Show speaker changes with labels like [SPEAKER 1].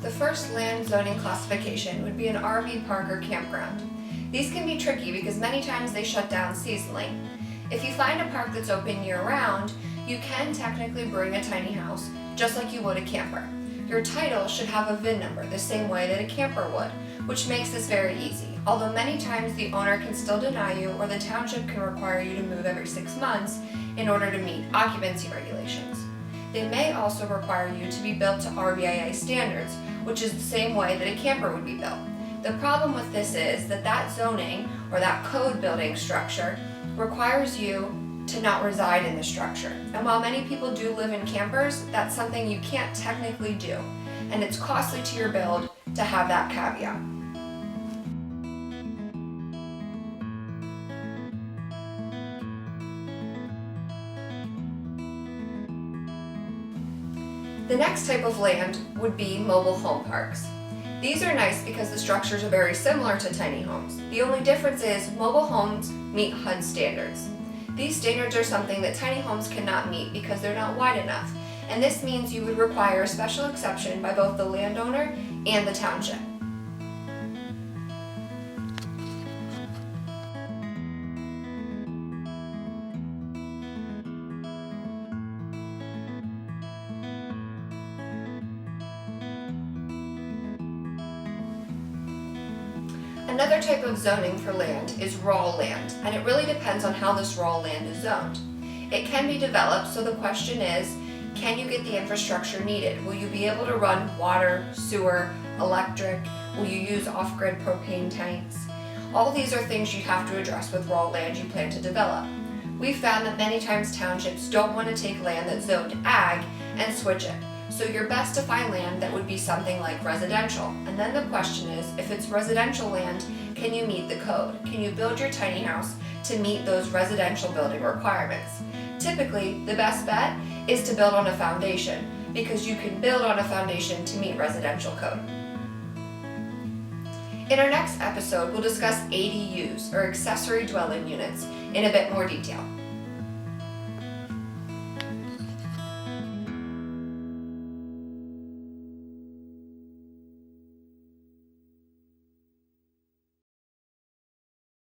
[SPEAKER 1] The first land zoning classification would be an RV park or campground. These can be tricky because many times they shut down seasonally. If you find a park that's open year-round, you can technically bring a tiny house just like you would a camper. Your title should have a VIN number the same way that a camper would, which makes this very easy, although many times the owner can still deny you or the township can require you to move every 6 months in order to meet occupancy regulations. They may also require you to be built to RVIA standards, which is the same way that a camper would be built. The problem with this is that zoning or that code building structure requires you to not reside in the structure. And while many people do live in campers, that's something you can't technically do. And it's costly to your build to have that caveat. The next type of land would be mobile home parks. These are nice because the structures are very similar to tiny homes. The only difference is mobile homes meet HUD standards. These standards are something that tiny homes cannot meet because they're not wide enough, and this means you would require a special exception by both the landowner and the township. Another type of zoning for land is raw land, and it really depends on how this raw land is zoned. It can be developed, so the question is, can you get the infrastructure needed? Will you be able to run water, sewer, electric? Will you use off-grid propane tanks? All these are things you have to address with raw land you plan to develop. We've found that many times townships don't want to take land that's zoned ag and switch it. So you're best to find land that would be something like residential. And then the question is, if it's residential land, can you meet the code? Can you build your tiny house to meet those residential building requirements? Typically, the best bet is to build on a foundation because you can build on a foundation to meet residential code. In our next episode, we'll discuss ADUs, or accessory dwelling units, in a bit more detail.